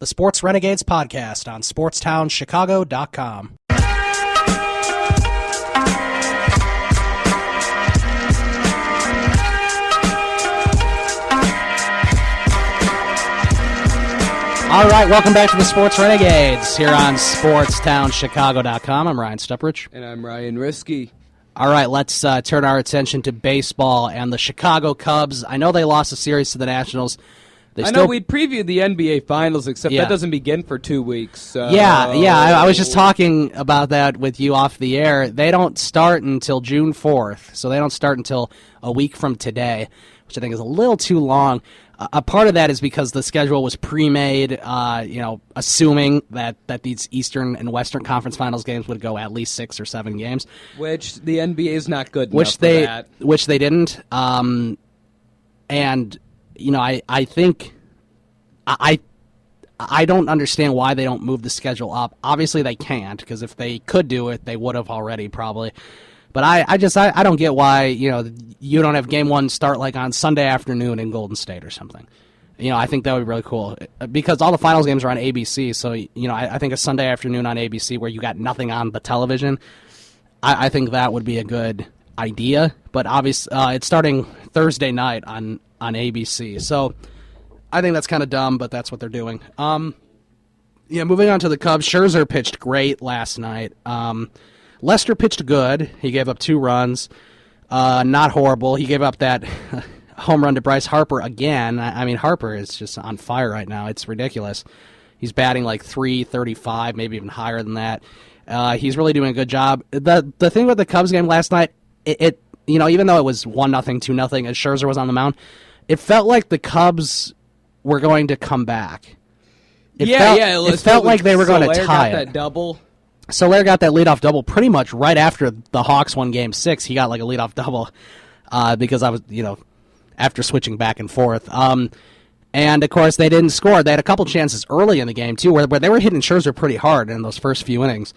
the Sports Renegades podcast on SportstownChicago.com. All right, welcome back to the Sports Renegades here on SportstownChicago.com. I'm Ryan Stuprich. And I'm Ryan Risky. All right, let's turn our attention to baseball and the Chicago Cubs. I know they lost a series to the Nationals. I know we'd previewed the NBA Finals, except that doesn't begin for 2 weeks. So. Yeah, I was just talking about that with you off the air. They don't start until June 4th, so they don't start until a week from today, which I think is a little too long. A part of that is because the schedule was pre-made, assuming that these Eastern and Western Conference Finals games would go at least 6 or 7 games. Which the NBA is not good enough for that. Which they didn't. I think I don't understand why they don't move the schedule up. Obviously they can't, because if they could do it, they would have already probably. But I don't get why, you don't have game one start like on Sunday afternoon in Golden State or something. I think that would be really cool because all the finals games are on ABC. So, I think a Sunday afternoon on ABC where you got nothing on the television, I think that would be a good idea. But obviously, it's starting Thursday night on ABC. So I think that's kind of dumb, but that's what they're doing. Moving on to the Cubs, Scherzer pitched great last night. Lester pitched good. He gave up 2 runs. Not horrible. He gave up that home run to Bryce Harper again. I mean, Harper is just on fire right now. It's ridiculous. He's batting like .335, maybe even higher than that. He's really doing a good job. The thing with the Cubs game last night, even though it was 1-0, 2-0, and Scherzer was on the mound, it felt like the Cubs were going to come back. It felt like they were going to tie it. That double. Soler got that leadoff double pretty much right after the Hawks won Game 6. He got like a leadoff double because I was, after switching back and forth. And, of course, they didn't score. They had a couple chances early in the game, too, where they were hitting Scherzer pretty hard in those first few innings.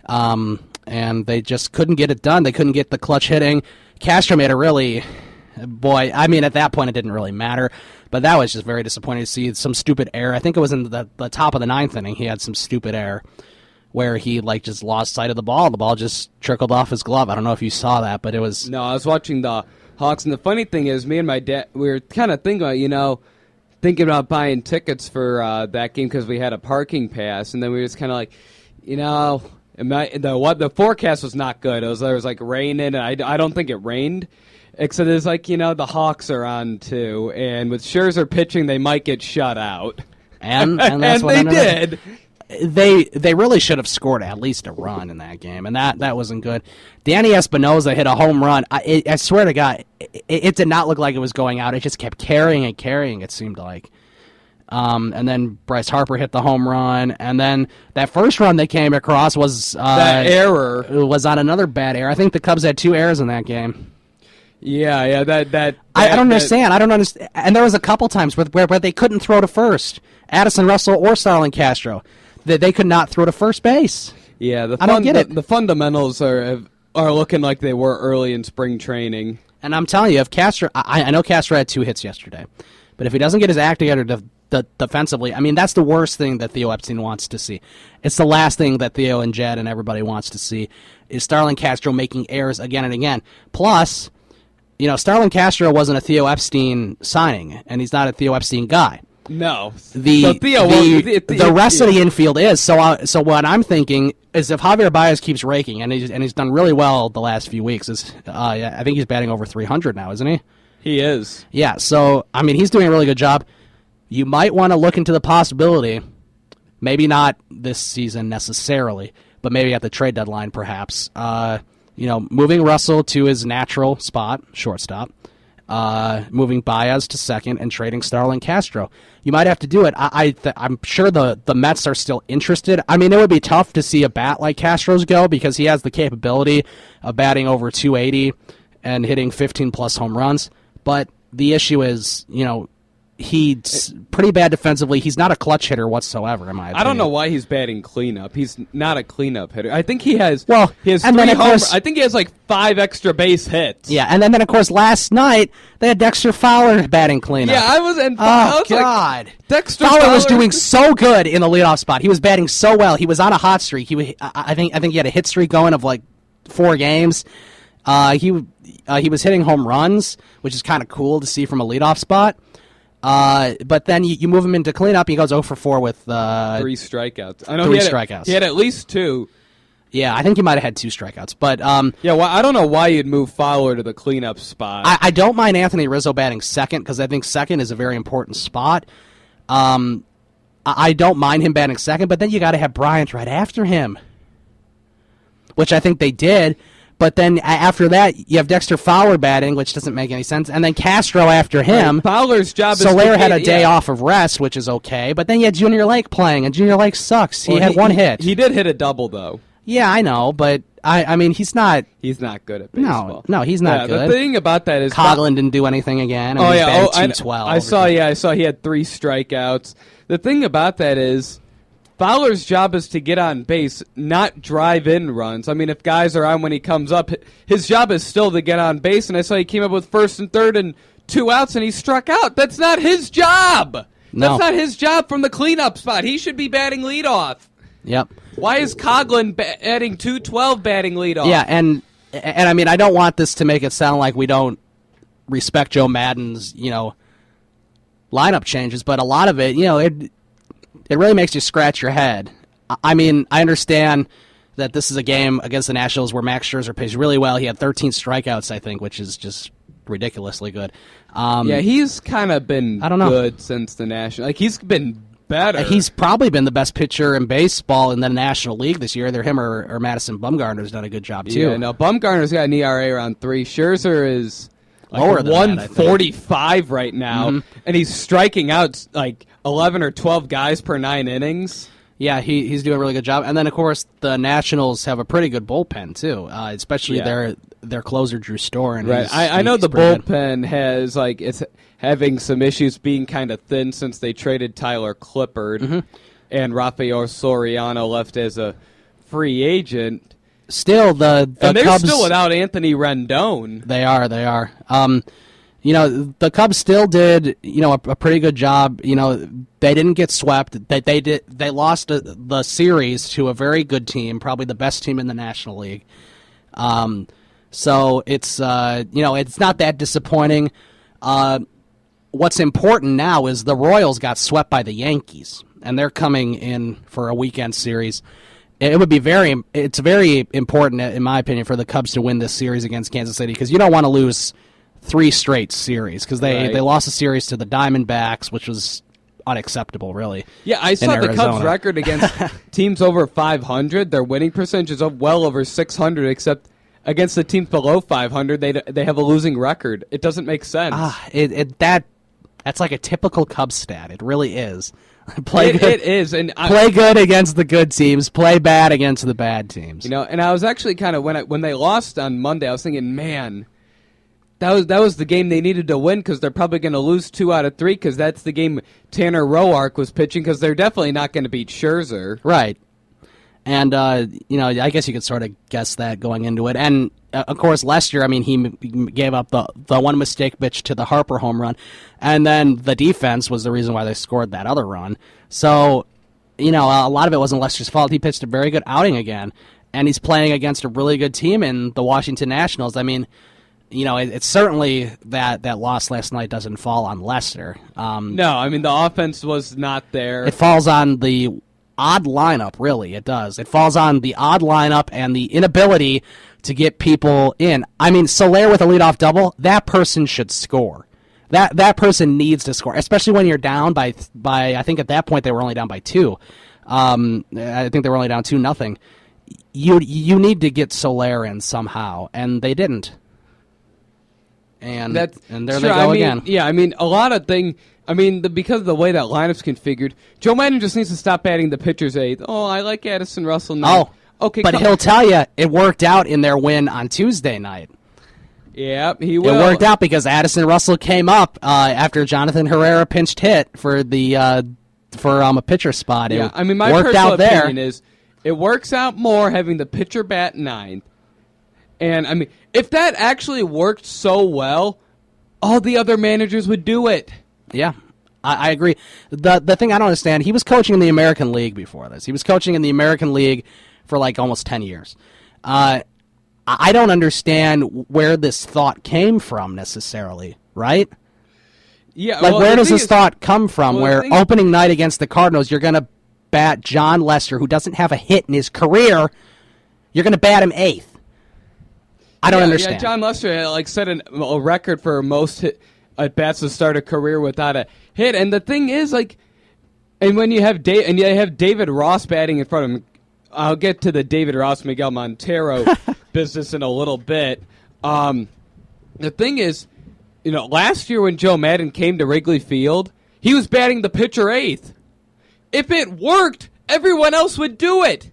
And they just couldn't get it done. They couldn't get the clutch hitting. Castro made a really, at that point it didn't really matter. But that was just very disappointing to see some stupid error. I think it was in the top of the 9th inning. He had some stupid error where he just lost sight of the ball. The ball just trickled off his glove. I don't know if you saw that, but it was... No, I was watching the Hawks, and the funny thing is, me and my dad, we were kind of thinking about buying tickets for that game because we had a parking pass, and then we were just kind of like, the forecast was not good. There was like rain in it. I don't think it rained. Except it's like, the Hawks are on too, and with Scherzer pitching, they might get shut out. And that's what they did. They really should have scored at least a run in that game, and that wasn't good. Danny Espinosa hit a home run. I swear to God, it did not look like it was going out. It just kept carrying, it seemed like. And then Bryce Harper hit the home run, and then that first run they came across was... that error. Was on another bad error. I think the Cubs had 2 errors in that game. Yeah, I don't understand. And there was a couple times where they couldn't throw to first. Addison Russell or Starlin Castro. They could not throw to first base. Yeah, I don't get it. The fundamentals are looking like they were early in spring training. And I'm telling you, if Castro, I know Castro had 2 hits yesterday, but if he doesn't get his act together defensively, that's the worst thing that Theo Epstein wants to see. It's the last thing that Theo and Jed and everybody wants to see is Starlin Castro making errors again and again. Plus, Starlin Castro wasn't a Theo Epstein signing, and he's not a Theo Epstein guy. No, the rest of the infield is. So what I'm thinking is if Javier Baez keeps raking, and he's done really well the last few weeks. I think he's batting over 300 now, isn't he? He is. Yeah. So he's doing a really good job. You might want to look into the possibility, maybe not this season necessarily, but maybe at the trade deadline, perhaps. Moving Russell to his natural spot, shortstop. Moving Baez to second and trading Starlin Castro. You might have to do it. I'm sure the Mets are still interested. It would be tough to see a bat like Castro's go because he has the capability of batting over 280 and hitting 15-plus home runs. But the issue is, He's pretty bad defensively. He's not a clutch hitter whatsoever, in my opinion. I don't know why he's batting cleanup. He's not a cleanup hitter. I think he has. Well, he has and then, of course, I think he has like 5 extra base hits. Yeah, and then of course last night they had Dexter Fowler batting cleanup. Yeah, I was. God, like, Dexter Fowler was doing so good in the leadoff spot. He was batting so well. He was on a hot streak. I think he had a hit streak going of like 4 games. He was hitting home runs, which is kind of cool to see from a leadoff spot. But then you move him into cleanup. He goes 0 for 4 with 3 strikeouts. I know 3 strikeouts. He had at least 2. Yeah, I think he might have had 2 strikeouts. But yeah, well, I don't know why you'd move Fowler to the cleanup spot. I don't mind Anthony Rizzo batting second because I think second is a very important spot. I don't mind him batting second, but then you got to have Bryant right after him, which I think they did. But then after that, you have Dexter Fowler batting, which doesn't make any sense, and then Castro after him. Right. Fowler's job is Soler had a day off of rest, which is okay. But then you had Junior Lake playing, and Junior Lake sucks. He had 1 hit. He did hit a double, though. Yeah, I know, but I mean, he's not. He's not good at baseball. No, he's not good. The thing about that is Coughlin didn't do anything again. And he's batting 212. I saw he had 3 strikeouts. The thing about that is Fowler's job is to get on base, not drive in runs. I mean, if guys are on when he comes up, his job is still to get on base. And I saw he came up with first and third and 2 outs, and he struck out. That's not his job. No. That's not his job from the cleanup spot. He should be batting leadoff. Yep. Why is Coughlin batting 212 batting leadoff? Yeah, and I mean, I don't want this to make it sound like we don't respect Joe Madden's, lineup changes, but a lot of it, it really makes you scratch your head. I mean, I understand that this is a game against the Nationals where Max Scherzer pitched really well. He had 13 strikeouts, I think, which is just ridiculously good. Yeah, he's kind of been good since the National. Like, he's been better. He's probably been the best pitcher in baseball in the National League this year. Either him or Madison Bumgarner's done a good job, too. Yeah, no, Bumgarner's got an ERA around 3. Scherzer is lower than 145 right now, and he's striking out like 11 or 12 guys per 9 innings. Yeah, he's doing a really good job. And then, of course, the Nationals have a pretty good bullpen, too, especially their closer, Drew Storen. Right. I know the bullpen has, it's having some issues being kind of thin since they traded Tyler Clippard, and Rafael Soriano left as a free agent. Still, the and they're Cubs, still without Anthony Rendon. They are. The Cubs still did, a pretty good job. They didn't get swept. They lost the series to a very good team, probably the best team in the National League. So it's it's not that disappointing. What's important now is the Royals got swept by the Yankees, and they're coming in for a weekend series. It's very important, in my opinion, for the Cubs to win this series against Kansas City because you don't want to lose 3 straight series because they lost a series to the Diamondbacks, which was unacceptable, really. Yeah, I saw the Cubs' record against teams over 500. Their winning percentage is well over 600, except against the teams below 500, they have a losing record. It doesn't make sense. That's like a typical Cubs stat. It really is. Play good. It is, and play good against the good teams. Play bad against the bad teams. And I was actually kind of when they lost on Monday, I was thinking, man, that was the game they needed to win because they're probably going to lose 2 out of 3 because that's the game Tanner Roark was pitching because they're definitely not going to beat Scherzer. Right. And I guess you could sort of guess that going into it. And of course, Lester, he gave up the one mistake pitch to the Harper home run, and then the defense was the reason why they scored that other run. So, a lot of it wasn't Lester's fault. He pitched a very good outing again, and he's playing against a really good team in the Washington Nationals. It's certainly that loss last night doesn't fall on Lester. No, the offense was not there. It falls on the odd lineup, really. It does. It falls on the odd lineup and the inability to get people in. Soler with a leadoff double, that person should score. That person needs to score, especially when you're down by I think at that point they were only down by 2. I think they were only down 2-0. You need to get Soler in somehow, and they didn't. And there they go again. Yeah, a lot of things. Because of the way that lineup's configured, Joe Madden just needs to stop adding the pitcher's eighth. Oh, I like Addison Russell now. Oh, okay. But he'll tell you it worked out in their win on Tuesday night. Yeah, he will. It worked out because Addison Russell came up after Jonathan Herrera pinched hit for a pitcher spot. Yeah, It I mean, my worked personal out there. opinion is it works out more having the pitcher bat ninth. And, I mean, if that actually worked so well, all the other managers would do it. Yeah, I agree. The thing I don't understand, he was coaching in the American League before this. He was coaching in the American League for like almost 10 years. I don't understand where this thought came from necessarily, right? Yeah, like, where does this thought come from? Where opening night against the Cardinals, you're going to bat John Lester, who doesn't have a hit in his career. You're going to bat him eighth. I don't understand. Yeah, John Lester set a record for most hit at bats to start a career without a hit. And the thing is, and when you have David Ross batting in front of him, I'll get to the David Ross Miguel Montero business in a little bit. The thing is, last year when Joe Maddon came to Wrigley Field, he was batting the pitcher eighth. If it worked, everyone else would do it.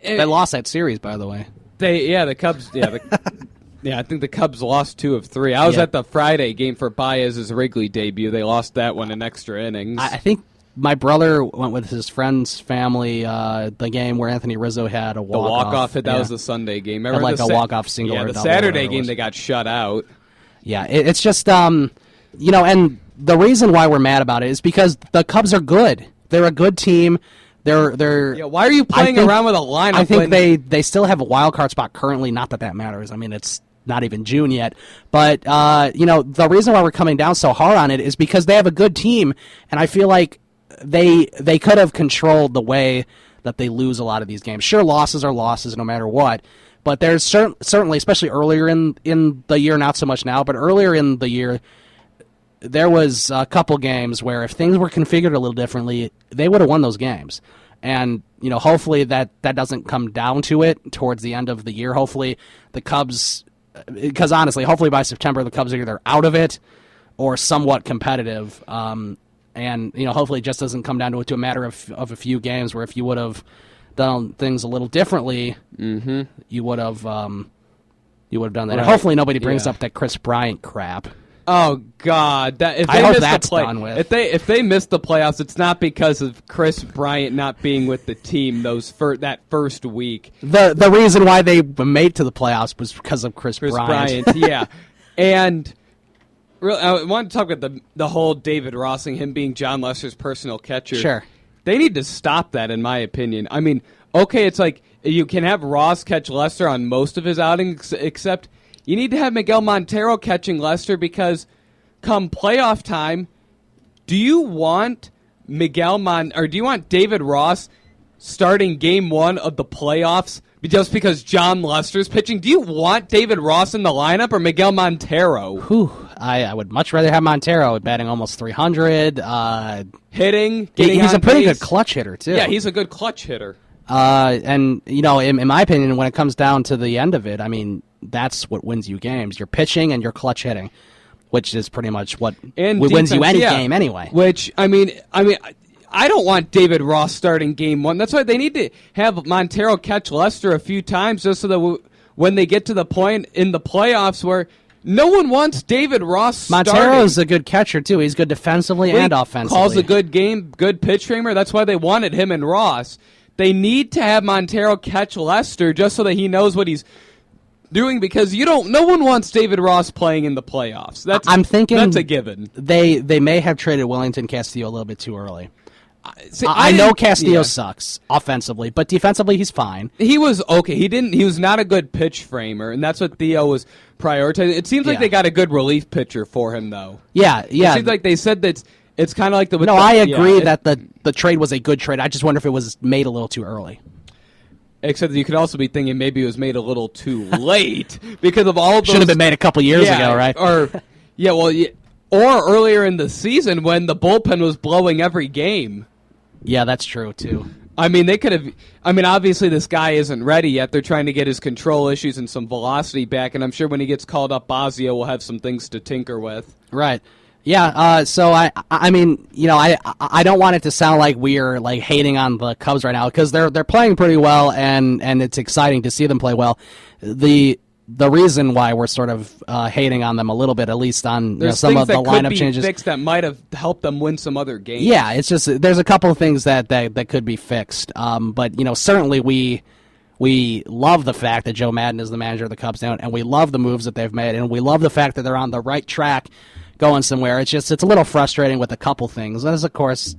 They lost that series, by the way. The Cubs. I think the Cubs lost 2 of 3. I was at the Friday game for Baez's Wrigley debut. They lost that one in extra innings. I think my brother went with his friend's family. The game where Anthony Rizzo had a walk-off. The walk-off hit, that was the Sunday game. Remember a walk-off single. Yeah, the Saturday game they got shut out. Yeah, it's just and the reason why we're mad about it is because the Cubs are good. They're a good team. They're why are you playing around with a lineup? I think they still have a wild card spot currently. Not that matters. I mean, it's not even June yet. But the reason why we're coming down so hard on it is because they have a good team, and I feel like they could have controlled the way that they lose a lot of these games. Sure, losses are losses no matter what. But there's certainly, especially earlier in the year, not so much now, but earlier in the year, there was a couple games where if things were configured a little differently, they would have won those games. And, hopefully that doesn't come down to it towards the end of the year. Hopefully the Cubs, because honestly, hopefully by September the Cubs are either out of it or somewhat competitive. And, hopefully it just doesn't come down to a matter of a few games where if you would have done things a little differently, you would have done that. Right. And hopefully nobody brings up that Chris Bryant crap. Oh God! I hope that's done with. If they miss the playoffs, it's not because of Chris Bryant not being with the team that first week. The reason why they made to the playoffs was because of Chris Bryant. Yeah, and really, I want to talk about the whole David Ross thing, him being John Lester's personal catcher. Sure, they need to stop that, in my opinion. I mean, okay, it's like you can have Ross catch Lester on most of his outings, except. You need to have Miguel Montero catching Lester because come playoff time, do you want do you want David Ross starting game 1 of the playoffs just because John Lester's pitching? Do you want David Ross in the lineup or Miguel Montero? I would much rather have Montero batting almost 300. Hitting. He's a pretty good clutch hitter, too. Yeah, he's a good clutch hitter. And, in my opinion, when it comes down to the end of it, I mean, that's what wins you games. You're pitching and you're clutch hitting, which is pretty much what wins you any game anyway. Which, I mean, I don't want David Ross starting game 1. That's why they need to have Montero catch Lester a few times just so that when they get to the point in the playoffs where no one wants David Ross starting. Montero's a good catcher, too. He's good defensively and offensively. Calls a good game, good pitch framer. That's why they wanted him and Ross. They need to have Montero catch Lester just so that he knows what he's doing because no one wants David Ross playing in the playoffs. I'm thinking that's a given. They may have traded Wellington Castillo a little bit too early. I know Castillo sucks offensively, but defensively he's fine. He was okay. He was not a good pitch framer, and that's what Theo was prioritizing. It seems like they got a good relief pitcher for him, though. Yeah. It seems like they said that it's kind of like I agree that the trade was a good trade. I just wonder if it was made a little too early. Except that you could also be thinking maybe it was made a little too late because of all those... Should have been made a couple years ago, right? Or earlier in the season when the bullpen was blowing every game. Yeah, that's true, too. I mean, they could have... I mean, obviously this guy isn't ready yet. They're trying to get his control issues and some velocity back, and I'm sure when he gets called up, Bosio will have some things to tinker with. Right. Yeah, so I mean, I don't want it to sound like we're like hating on the Cubs right now because they're playing pretty well and it's exciting to see them play well. The the reason why we're sort of hating on them a little bit, at least on some of the lineup changes. Fixed that might have helped them win some other games. Yeah, it's just there's a couple of things that could be fixed. But certainly we love the fact that Joe Madden is the manager of the Cubs now, and we love the moves that they've made, and we love the fact that they're on the right track, going somewhere. It's a little frustrating with a couple things. As of course,